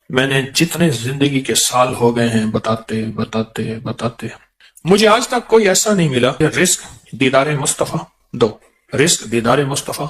میں نے جتنے زندگی کے سال ہو گئے ہیں بتاتے مجھے آج تک کوئی ایسا نہیں ملا کہ رزق دیدار مصطفیٰ 2، رزق دیدار مصطفیٰ،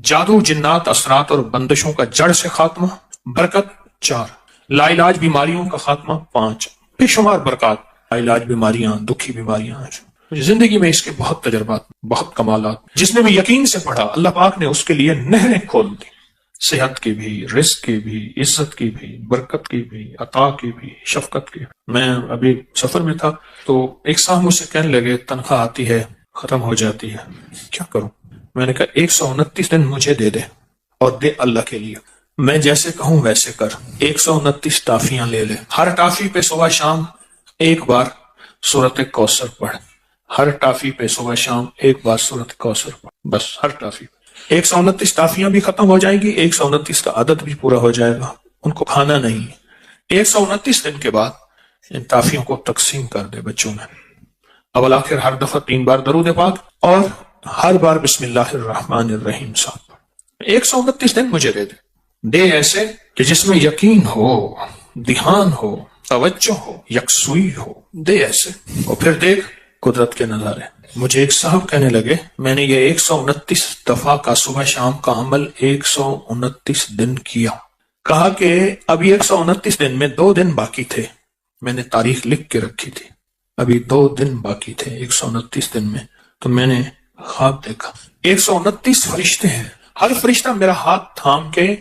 جادو جنات اثرات اور بندشوں کا جڑ سے خاتمہ، برکت 4، لا علاج بیماریوں کا خاتمہ 5، بے شمار برکات، لا علاج بیماریاں، دکھی بیماریاں ہیں۔ زندگی میں اس کے بہت تجربات، بہت کمالات، جس نے بھی یقین سے پڑھا اللہ پاک نے اس کے لیے نہریں کھول دی، صحت کی بھی، رزق کی بھی، عزت کی بھی، برکت کی بھی، عطا کی بھی، شفقت کی بھی۔ میں ابھی سفر میں تھا تو ایک صاحب مجھ سے کہنے لگے تنخواہ آتی ہے ختم ہو جاتی ہے، کیا کروں؟ میں نے کہا 129 دن مجھے دے دے اور دے اللہ کے لیے، میں جیسے کہوں ویسے کر، 129 ٹافیاں لے لے، ہر ٹافی پہ صبح شام ایک بار سورت کوثر پڑھ، ہر ٹافی پہ صبح شام ایک بار سورت کوثر پڑھ، بس ہر ٹافی پہ 129 ٹافیاں بھی ختم ہو جائیں گی، 129 کا عدد بھی پورا ہو جائے گا، ان کو کھانا نہیں۔ 129 دن کے بعد ان ٹافیوں کو تقسیم کر دے بچوں میں، اول آخر ہر دفعہ 3 بار درود پاک اور ہر بار بسم اللہ الرحمن الرحیم ساتھ۔ 129 دن مجھے دے ایسے کہ جس میں یقین ہو، دھیان ہو، توجہ ہو، یکسوئی ہو، دے ایسے، اور پھر دیکھ قدرت کے نظارے۔ مجھے ایک صاحب کہنے لگے میں نے یہ 129 دفعہ کا صبح شام کا عمل 129 دن کیا، کہا کہ ابھی 129 دن میں 2 دن باقی تھے، میں نے تاریخ لکھ کے رکھی تھی، ابھی 2 دن باقی تھے 129 دن میں، تو میں نے خواب دیکھا 129 فرشتے ہیں، ہر فرشتہ میرا ہاتھ تھام کے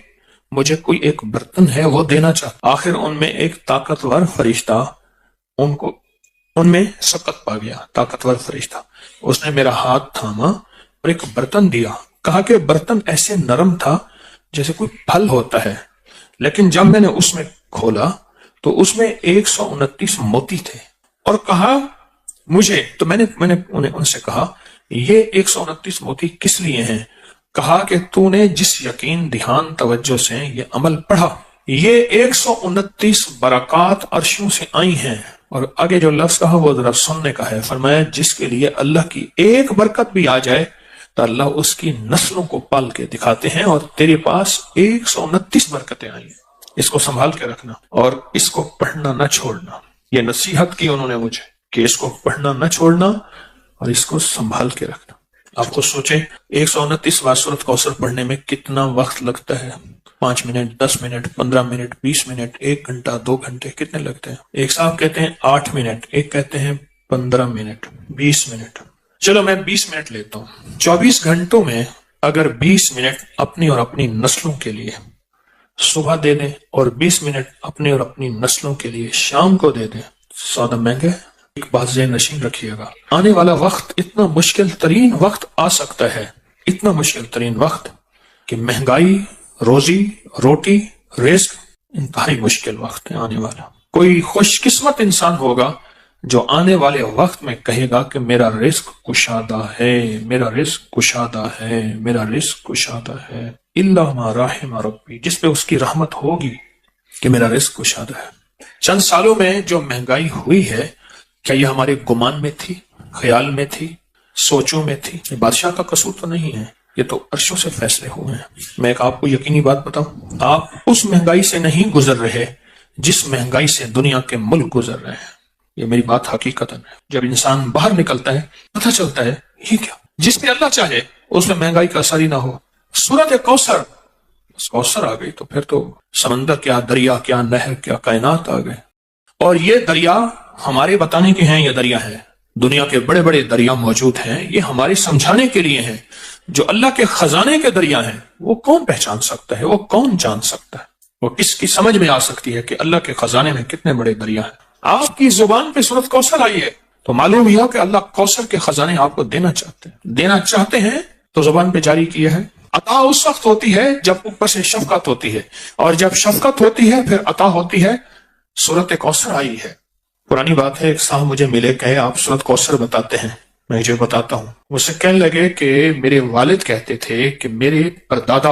مجھے کوئی ایک برتن ہے وہ دینا چاہتا، آخر ان میں ایک طاقتور فرشتہ ان میں سقط پا گیا، طاقتور فرشتہ، اس نے میرا ہاتھ تھاما اور ایک برتن دیا، کہا کہ برتن ایسے نرم تھا جیسے کوئی پھل ہوتا ہے، لیکن جب میں نے اس میں کھولا تو اس میں 129 موتی تھے، اور کہا مجھے، تو میں نے انہیں ان سے کہا یہ 129 موتی کس لیے ہیں؟ کہا کہ تو نے جس یقین، دھیان، توجہ سے یہ عمل پڑھا، یہ 129 برکات عرشوں سے آئی ہیں، اور آگے جو لفظ کہا وہ ذرا سننے کا ہے، فرمایا جس کے لیے اللہ کی ایک برکت بھی آ جائے تو اللہ اس کی نسلوں کو پال کے دکھاتے ہیں، اور تیرے پاس 129 برکتیں آئی ہیں، اس کو سنبھال کے رکھنا اور اس کو پڑھنا نہ چھوڑنا۔ یہ نصیحت کی انہوں نے مجھے کہ اس کو پڑھنا نہ چھوڑنا اور اس کو سنبھال کے رکھنا۔ آپ خود سوچیں 129 بار سورۃ کوثر پڑھنے میں کتنا وقت لگتا ہے، 5 منٹ، 10 منٹ، 15 منٹ، 20 منٹ، 1 گھنٹہ، 2 گھنٹے، کتنے لگتے ہیں؟ ایک صاحب کہتے ہیں 8 منٹ، ایک کہتے ہیں 15 منٹ، 20 منٹ، چلو میں 20 منٹ لیتا ہوں۔ 24 گھنٹوں میں اگر 20 منٹ اپنی اور اپنی نسلوں کے لیے صبح دے دیں اور 20 منٹ اپنے اور اپنی نسلوں کے لیے شام کو دے دیں، سودا مہنگا ہے۔ ایک بات ذہن نشین رکھیے گا، آنے والا وقت اتنا مشکل ترین وقت آ سکتا ہے، اتنا مشکل ترین وقت کہ مہنگائی، روزی روٹی، رزق، انتہائی مشکل وقت ہے آنے والا۔ کوئی خوش قسمت انسان ہوگا جو آنے والے وقت میں کہے گا کہ میرا رزق کشادہ ہے، میرا رزق کشادہ ہے، میرا رزق کشادہ ہے، الا ما رحم ربی، جس پہ اس کی رحمت ہوگی کہ میرا رزق کشادہ ہے۔ چند سالوں میں جو مہنگائی ہوئی ہے، کیا یہ ہمارے گمان میں تھی، خیال میں تھی، سوچوں میں تھی؟ یہ بادشاہ کا قصور تو نہیں ہے، یہ تو عرشوں سے فیصلے ہوئے ہیں۔ میں ایک آپ کو یقینی بات بتاؤں، آپ اس مہنگائی سے نہیں گزر رہے جس مہنگائی سے دنیا کے ملک گزر رہے ہیں، یہ میری بات حقیقت ہے۔ جب انسان باہر نکلتا ہے پتہ چلتا ہے یہ کیا، جس پہ اللہ چاہے اس میں مہنگائی کا اثر ہی نہ ہو۔ سورۃ کوثر، کوثر آ گئی تو پھر تو سمندر کیا، دریا کیا، نہر کیا، کائنات آ گئے، اور یہ دریا ہمارے بتانے کے ہیں، یہ دریا ہے، دنیا کے بڑے بڑے دریا موجود ہیں، یہ ہمارے سمجھانے کے لیے ہیں۔ جو اللہ کے خزانے کے دریا ہیں وہ کون پہچان سکتا ہے، وہ کون جان سکتا ہے، وہ کس کی سمجھ میں آ سکتی ہے کہ اللہ کے خزانے میں کتنے بڑے دریا ہیں۔ آپ کی زبان پہ سورۃ کوثر آئی ہے تو معلوم ہوا کہ اللہ کوثر کے خزانے آپ کو دینا چاہتے ہیں تو زبان پہ جاری کیا ہے۔ عطا اس وقت ہوتی ہے جب اوپر سے شفقت ہوتی ہے، اور جب شفقت ہوتی ہے پھر عطا ہوتی ہے۔ سورۃ کوثر آئی ہے، پرانی بات ہے، ایک صاحب مجھے ملے، کہے آپ سورۃ کوثر بتاتے ہیں، میں جو بتاتا ہوں۔ مجھ سے کہنے لگے کہ میرے والد کہتے تھے کہ میرے پردادا،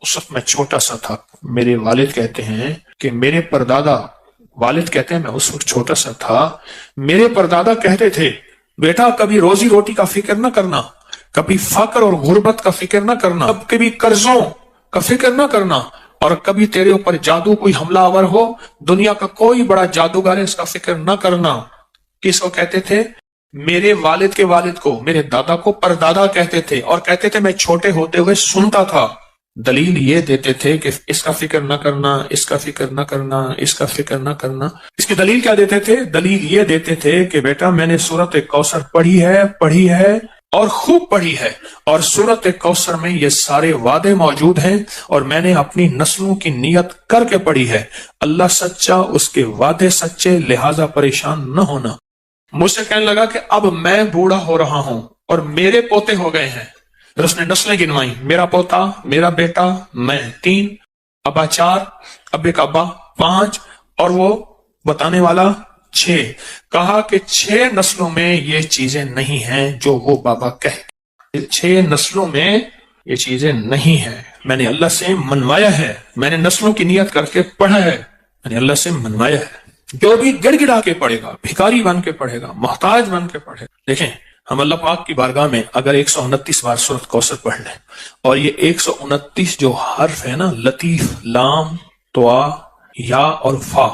اس وقت میں چھوٹا سا تھا، میرے والد کہتے ہیں کہ میرے پردادا، والد کہتے ہیں میں اس وقت چھوٹا سا تھا، میرے پردادا کہتے تھے بیٹا کبھی روزی روٹی کا فکر نہ کرنا، کبھی فقر اور غربت کا فکر نہ کرنا، کبھی قرضوں کا فکر نہ کرنا، اور کبھی تیرے اوپر جادو کوئی حملہ آور ہو، دنیا کا کوئی بڑا جادوگر ہے اس کا فکر نہ کرنا۔ کس کو کہتے تھے؟ میرے والد کے والد کو، میرے دادا کو پردادا کہتے تھے، اور کہتے تھے میں چھوٹے ہوتے ہوئے سنتا تھا۔ دلیل یہ دیتے تھے کہ اس کا فکر نہ کرنا، اس کا فکر نہ کرنا، اس کا فکر نہ کرنا۔ اس کی دلیل کیا دیتے تھے؟ دلیل یہ دیتے تھے کہ بیٹا میں نے سورۃ کوثر پڑھی ہے اور خوب پڑھی ہے، اور سورۃ کوثر میں یہ سارے وعدے موجود ہیں، اور میں نے اپنی نسلوں کی نیت کر کے پڑھی ہے۔ اللہ سچا، اس کے وعدے سچے، لہذا پریشان نہ ہونا۔ مجھ سے کہنے لگا کہ اب میں بوڑھا ہو رہا ہوں اور میرے پوتے ہو گئے ہیں۔ پھر اس نے نسلیں گنوائی، میرا پوتا، میرا بیٹا، میں 3، ابا 4، ابے کا ابا 5، اور وہ بتانے والا 6۔ کہا کہ 6 نسلوں میں یہ چیزیں نہیں ہیں جو وہ بابا کہے، 6 نسلوں میں یہ چیزیں نہیں ہیں۔ میں نے اللہ سے منوایا ہے، میں نے نسلوں کی نیت کر کے پڑھا ہے، میں نے اللہ سے منوایا ہے۔ جو بھی گڑ گڑا کے پڑھے گا، بھکاری بن کے پڑھے گا، محتاج بن کے پڑھے گا۔ دیکھیں ہم اللہ پاک کی بارگاہ میں اگر 129 بار سورۃ کوثر پڑھ لیں، اور یہ 129 جو حرف ہے نا، لطیف، لام، طا، یا اور فا،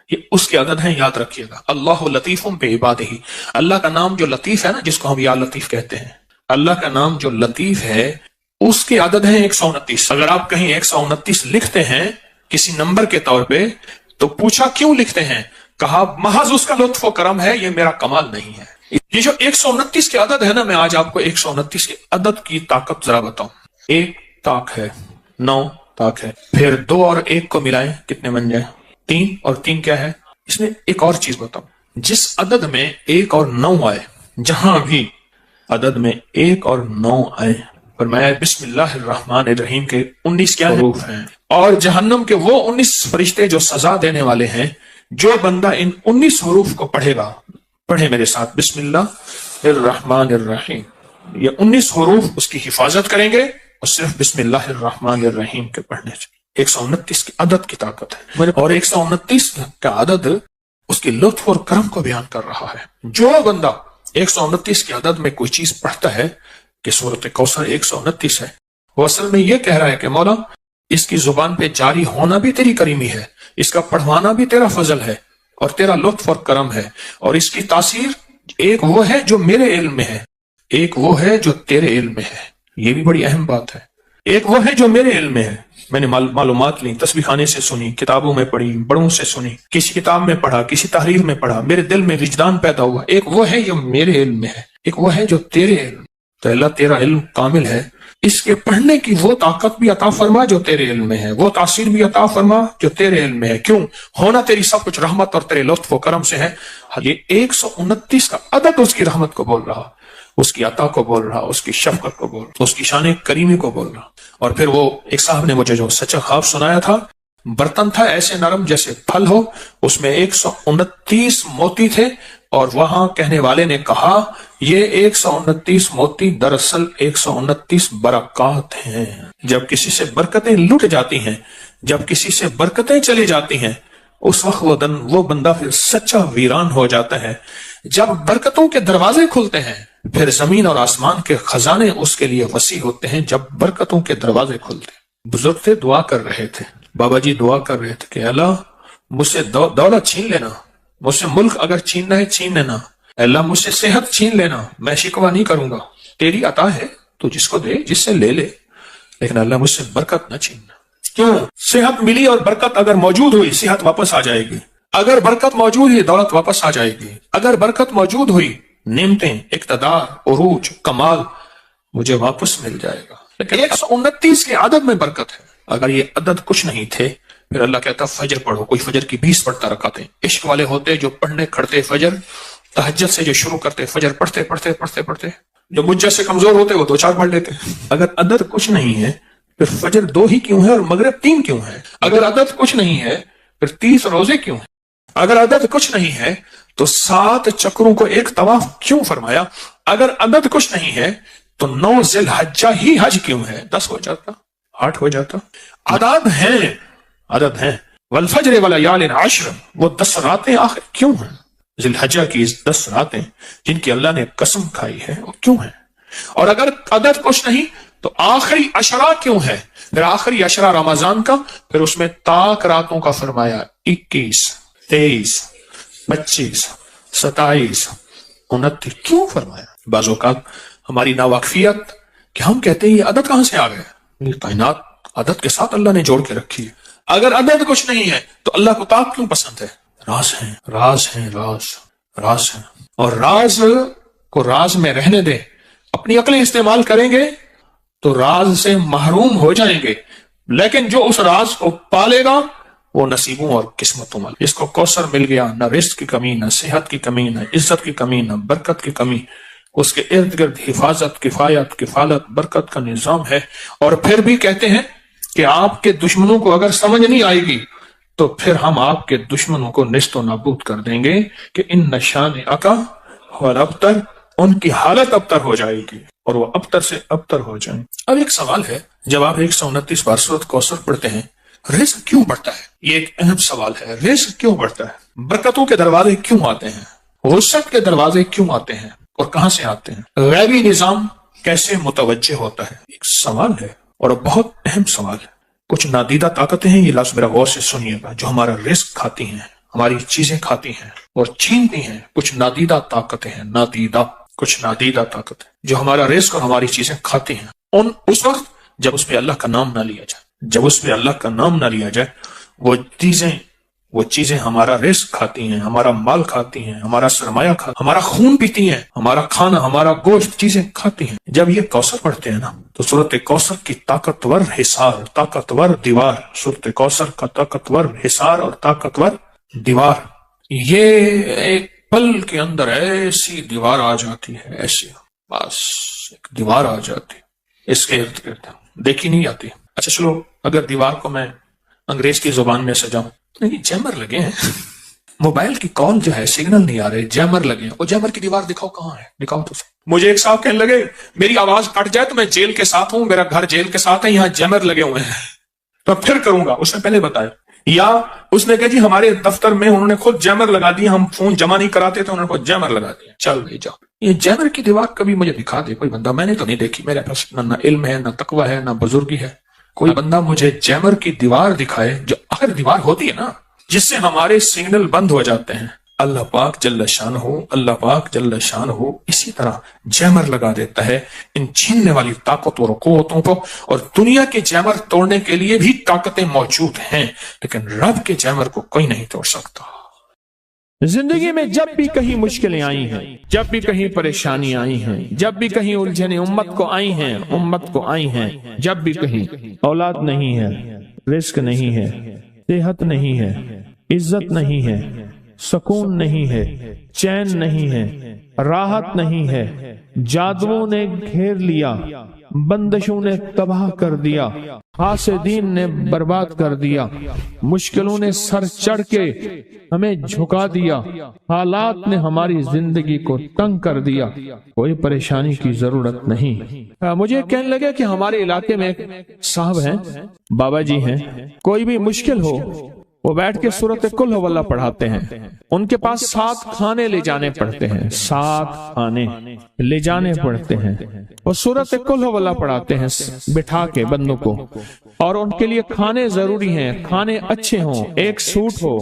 یہ اس کے عدد ہیں، یاد رکھیے گا۔ اللہ لطیف بعبادہ، اللہ کا نام جو لطیف ہے نا، جس کو ہم یا لطیف کہتے ہیں، اللہ کا نام جو لطیف ہے اس کے عدد ہیں 129۔ اگر آپ کہیں 129 لکھتے ہیں کسی نمبر کے طور پہ تو پوچھا کیوں لکھتے ہیں؟ کہا محض اس کا لطف و کرم ہے، یہ میرا کمال نہیں ہے۔ یہ جو 129 کے عدد ہے نا، میں آج آپ کو 129 کے عدد کی طاقت ذرا بتاؤں۔ 1 طاق ہے، 9 طاق ہے، پھر 2 اور 1 کو ملائیں کتنے بن جائیں؟ 3، اور 3 کیا ہے؟ اس میں ایک اور چیز بتاؤں، جس عدد میں 1 اور 9 آئے، جہاں بھی عدد میں 1 اور 9 آئے، فرمایا بسم اللہ الرحمن الرحیم کے 19 کیا حروف ہیں، اور جہنم کے وہ 19 فرشتے جو سزا دینے والے ہیں۔ جو بندہ ان 19 حروف کو پڑھے گا، پڑھے میرے ساتھ، بسم اللہ الرحمن الرحیم، یہ 19 حروف اس کی حفاظت کریں گے، اور صرف بسم اللہ الرحمن الرحیم کے پڑھنے سے۔ 129 کی عدد کی طاقت ہے، اور 129 کا عدد اس کی لطف اور کرم کو بیان کر رہا ہے۔ جو بندہ 129 کی عدد میں کوئی چیز پڑھتا ہے کہ سورۃ کوثر 129 ہے، وہ اصل میں یہ کہہ رہا ہے کہ مولا اس کی زبان پہ جاری ہونا بھی تیری کریمی ہے، اس کا پڑھوانا بھی تیرا فضل ہے اور تیرا لطف اور کرم ہے، اور اس کی تاثیر ایک وہ ہے جو میرے علم میں ہے، ایک وہ ہے جو تیرے علم میں ہے۔ یہ بھی بڑی اہم بات ہے۔ ایک وہ ہے جو میرے علم میں ہے، میں نے معلومات لی، تسبیح خانے سے سنی، کتابوں میں پڑھی، بڑوں سے سنی، کسی کتاب میں پڑھا، کسی تحریر میں پڑھا، میرے دل میں وجدان پیدا ہوا۔ ایک وہ ہے جو میرے علم میں ہے، ایک وہ ہے جو تیرے علم۔ تو اللہ تیرا علم کامل ہے، اس کے پڑھنے کی وہ طاقت بھی عطا فرما جو تیرے علم میں ہے، وہ تاثیر بھی عطا فرما جو تیرے علم میں ہے۔ کیوں؟ ہونا تیری سب کچھ رحمت اور تیرے لطف و کرم سے ہے۔ یہ 129 کا عدد اس کی رحمت کو بول رہا، اس کی عطا کو بول رہا، اس کی شفقت کو بول رہا، اس کی شان کریمی کو بول رہا۔ اور پھر وہ ایک صاحب نے مجھے جو سچا خواب سنایا تھا، برتن تھا ایسے نرم جیسے پھل ہو، اس میں 129 موتی تھے، اور وہاں کہنے والے نے کہا یہ 129 موتی دراصل 129 برکات ہیں۔ جب کسی سے برکتیں لٹ جاتی ہیں، جب کسی سے برکتیں چلی جاتی ہیں، اس وقت وہ بندہ پھر سچا ویران ہو جاتا ہے۔ جب برکتوں کے دروازے کھلتے ہیں، پھر زمین اور آسمان کے خزانے اس کے لیے وسیع ہوتے ہیں۔ جب برکتوں کے دروازے کھلتے ہیں، بزرگ تھے دعا کر رہے تھے، بابا جی دعا کر رہے تھے کہ اللہ مجھ سے دولت چھین لینا، مجھ سے ملک اگر چھیننا ہے چھین لینا، اللہ مجھ سے صحت چھین لینا، میں شکوہ نہیں کروں گا، تیری عطا ہے تو جس کو دے، جس سے لے لے، لیکن اللہ مجھ سے برکت نہ چھیننا۔ کیوں؟ صحت ملی اور برکت اگر موجود ہوئی، صحت واپس آ جائے گی۔ اگر برکت موجود ہوئی، دولت واپس آ جائے گی۔ اگر برکت موجود ہوئی، نعمتیں، اقتدار، عروج، کمال مجھے واپس مل جائے گا۔ لیکن 129 کے عدد میں برکت ہے۔ اگر یہ عدد کچھ نہیں تھے، پھر اللہ کہتا فجر پڑھو، کوئی فجر کی 20 پڑھتا رکعتیں۔ عشق والے ہوتے جو پڑھنے کھڑتے فجر، تہجد سے جو شروع کرتے فجر پڑھتے پڑھتے پڑھتے پڑھتے، جو مجھ جیسے کمزور ہوتے وہ 2-4 پڑھ لیتے۔ اگر عدد کچھ نہیں ہے پھر فجر 2 ہی کیوں ہے اور مغرب 3 کیوں ہے؟ اگر عدد کچھ نہیں ہے پھر 30 روزے کیوں ہیں؟ اگر عدد کچھ نہیں ہے تو 7 چکروں کو ایک طواف کیوں فرمایا؟ اگر عدد کچھ نہیں ہے تو 9 ذی الحجہ ہی حج کیوں ہے؟ 10 ہو جاتا، 8 ہو جاتا۔ عدد ہیں، عدد ہیں۔ والفجر ولیال عشر، وہ 10 راتیں آخر کیوں ہیں؟ ذی الحجہ کی 10 راتیں جن کی اللہ نے قسم کھائی ہے وہ کیوں ہیں؟ اور اگر عدد کچھ نہیں تو آخری عشرہ کیوں ہے؟ پھر آخری عشرہ رمضان کا، پھر اس میں تاک راتوں کا فرمایا 21 23 25 27 29 کیوں فرمایا؟ بعض اوقات ہماری ناواقفیت کہ ہم کہتے ہیں یہ عدد کہاں سے آ گئے؟ یہ کائنات عدد کے ساتھ اللہ نے جوڑ کے رکھی ہے، اگر عدد کچھ نہیں ہے تو اللہ کو تاک کیوں پسند ہے؟ راز ہیں، راز ہیں، راز ہیں، اور راز کو راز میں رہنے دیں، اپنی عقلیں استعمال کریں گے تو راز سے محروم ہو جائیں گے، لیکن جو اس راز کو پالے گا وہ نصیبوں اور قسمتوں والا۔ اس کو کوثر مل گیا، نہ رزق کی کمی، نہ صحت کی کمی، نہ عزت کی کمی، نہ برکت کی کمی، اس کے ارد گرد حفاظت، کفایت، کفالت، برکت کا نظام ہے۔ اور پھر بھی کہتے ہیں کہ آپ کے دشمنوں کو اگر سمجھ نہیں آئے گی تو پھر ہم آپ کے دشمنوں کو نیست و نابود کر دیں گے کہ ان نشان اکا اور ابتر، ان کی حالت ابتر ہو جائے گی اور وہ ابتر سے ابتر ہو جائیں۔ اب ایک سوال ہے، جب آپ 129 بار سورۃ کوثر پڑھتے ہیں، رزق کیوں بڑھتا ہے؟ یہ ایک اہم سوال ہے، رزق کیوں بڑھتا ہے؟ برکتوں کے دروازے کیوں آتے ہیں؟ وسعت کے دروازے کیوں آتے ہیں اور کہاں سے آتے ہیں؟ غیبی نظام کیسے متوجہ ہوتا ہے؟ ایک سوال ہے اور بہت اہم سوال ہے۔ کچھ نادیدہ طاقتیں ہیں، یہ لفظ میرا غور سے سنیے گا، جو ہمارا رزق کھاتی ہیں، ہماری چیزیں کھاتی ہیں اور چھینتی ہیں۔ کچھ نادیدہ طاقتیں ہیں، کچھ نادیدہ طاقتیں جو ہمارا رزق اور ہماری چیزیں کھاتی ہیں۔ اس وقت جب اس پہ اللہ کا نام نہ لیا جائے، وہ چیزیں ہمارا رزق کھاتی ہیں، ہمارا مال کھاتی ہیں، ہمارا سرمایہ کھاتی ہیں، ہمارا خون پیتی ہیں، ہمارا کھانا، ہمارا گوشت چیزیں کھاتی ہیں۔ جب یہ کوثر پڑھتے ہیں نا تو سورۃ کوثر کی طاقتور حصار، طاقتور دیوار، سورۃ کوثر کا طاقتور حصار اور طاقتور دیوار، یہ ایک پل کے اندر ایسی دیوار آ جاتی ہے، ایسی بس ایک دیوار آ جاتی، اس کے ارد گرد دیکھی نہیں آتی۔ اچھا چلو، اگر دیوار کو میں انگریز کی زبان میں سجاؤں، نہیں جیمر لگے ہیں، موبائل کی کال جو ہے سگنل نہیں آ رہے، جیمر لگے ہیں۔ وہ جیمر کی دیوار دکھاؤ کہاں ہے، دکھاؤ تو۔ مجھے ایک صاحب کہنے لگے میری آواز کٹ جائے تو میں جیل کے ساتھ ہوں، میرا گھر جیل کے ساتھ ہے، یہاں جیمر لگے ہوئے ہیں، تو پھر کروں گا۔ اس نے پہلے بتایا، یا اس نے کہا جی ہمارے دفتر میں انہوں نے خود جیمر لگا دیا، ہم فون جمع نہیں کراتے تو انہوں نے خود جیمر لگا دیا۔ چل بھائی جاؤ، یہ جیمر کی دیوار کبھی مجھے دکھا دے کوئی بندہ، میں نے تو نہیں دیکھی، میرے پاس نہ علم ہے، نہ تقوی ہے، نہ بزرگی ہے۔ کوئی بندہ مجھے جیمر کی دیوار دکھائے، جو آخر دیوار ہوتی ہے نا جس سے ہمارے سگنل بند ہو جاتے ہیں۔ اللہ پاک جل شان ہو اسی طرح جیمر لگا دیتا ہے ان چھیننے والی طاقتوں اور قوتوں کو، اور دنیا کے جیمر توڑنے کے لیے بھی طاقتیں موجود ہیں، لیکن رب کے جیمر کو کوئی نہیں توڑ سکتا۔ زندگی میں جب بھی کہیں مشکلیں آئی ہیں، جب بھی کہیں پریشانی آئی ہیں، جب بھی کہیں الجھنیں امت کو آئی ہیں، جب بھی کہیں اولاد نہیں ہے، رزق نہیں ہے، صحت نہیں ہے، عزت نہیں ہے، سکون نہیں ہے، چین نہیں ہے، راحت نہیں ہے، جادوؤں نے گھیر لیا، بندشوں نے تباہ کر دیا، حاسدین نے برباد کر دیا، مشکلوں نے سر چڑھ کے ہمیں جھکا دیا، حالات نے ہماری زندگی کو تنگ کر دیا، کوئی پریشانی کی ضرورت نہیں۔ مجھے کہنے لگے کہ ہمارے علاقے میں ایک صاحب ہیں، بابا جی ہیں، کوئی بھی مشکل ہو وہ بیٹھ کے سورۃ قل ہو اللہ پڑھاتے ہیں۔ ان کے پاس 7 کھانے لے جانے پڑتے ہیں، 7 کھانے لے جانے پڑتے ہیں، وہ سورۃ قل ہو اللہ پڑھاتے ہیں بٹھا کے بندوں کو، اور ان کے لیے کھانے ضروری ہیں، کھانے اچھے ہوں، ایک سوٹ ہو،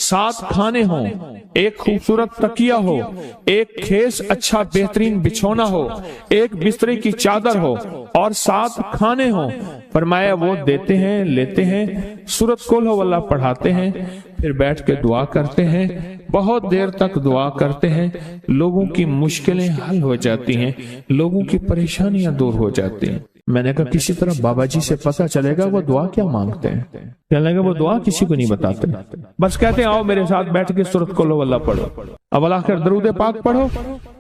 7 کھانے ہوں، ایک خوبصورت تکیہ ہو، ایک کھیس اچھا بہترین بچھونا ہو، ایک بسترے کی چادر ہو، اور 7 کھانے ہوں۔ فرمایا وہ دیتے ہیں، لیتے ہیں، سورۃ قل ہو اللہ پڑھاتے ہیں، پھر بیٹھ کے دعا کرتے ہیں، بہت دیر تک دعا کرتے ہیں، لوگوں کی مشکلیں حل ہو جاتی ہیں، لوگوں کی پریشانیاں دور ہو جاتی ہیں۔ میں نے کہا کسی طرح بابا جی سے پتہ چلے گا وہ دعا کیا مانگتے ہیں۔ کہنے لگا وہ دعا کسی کو نہیں بتاتے، بس کہتے ہیں آؤ میرے ساتھ بیٹھ کے سورۃ قل ہو اللہ پڑھو، اول آخر درود پاک پڑھو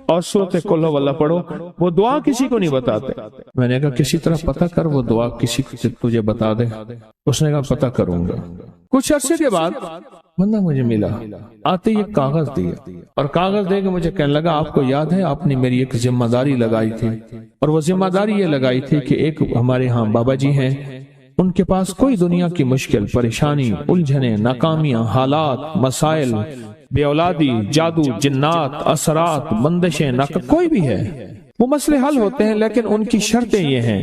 اور سورۃ قل ہو اللہ پڑھو، وہ دعا کسی کو نہیں بتاتے۔ میں نے کہا کسی طرح پتہ کر وہ دعا کسی کو تجھے بتا دے۔ اس نے کہا پتہ کروں گا۔ کچھ عرصے کے بعد بندہ مجھے ملا، آتے یہ کاغذ دیا، اور کاغذ دے کے مجھے کہنے لگا آپ کو یاد ہے آپ نے میری ایک ذمہ داری لگائی تھی، اور وہ ذمہ داری یہ لگائی تھی کہ ایک ہمارے ہاں بابا جی ہیں، ان کے پاس کوئی دنیا کی مشکل، پریشانی، الجھنیں، ناکامیاں، حالات، مسائل، بے اولادی، جادو، جنات، اثرات، بندشیں، کوئی بھی ہے، وہ مسئلے حل ہوتے ہیں، لیکن ان کی شرطیں یہ ہیں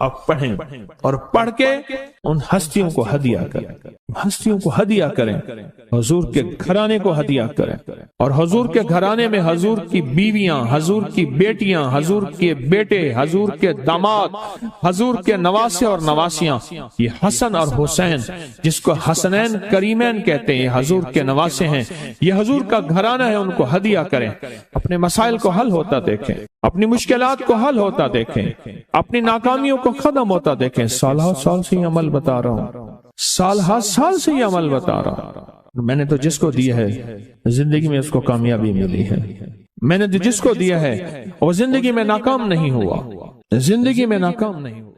آپ پڑھیں اور پڑھ کے ان ہستیوں کو ہدیہ کریں، ہستیوں کو ہدیہ کریں، حضور کے گھرانے کو ہدیہ کریں، اور حضور کے گھرانے میں حضور کی بیویاں، حضور کی بیٹیاں، حضور کے بیٹے، حضور کے داماد، حضور کے نواسے اور نواسیاں، یہ حسن اور حسین جس کو حسنین کریمین کہتے ہیں، حضور کے نواسے ہیں، یہ حضور کا گھرانہ ہے، ان کو ہدیہ کریں، اپنے مسائل کو حل ہوتا دیکھیں، اپنی مشکلات کو حل ہوتا دیکھیں، اپنی ناکامیوں کو ختم ہوتا دیکھیں۔ سالہ سال سے یہ عمل بتا رہا ہوں، سالہ سال سے یہ عمل بتا رہا ہوں۔ میں نے تو جس کو دیا ہے زندگی میں اس کو کامیابی ملی ہے، میں نے تو جس کو دیا ہے وہ زندگی میں ناکام نہیں ہوا، زندگی میں ناکام نہیں ہوا۔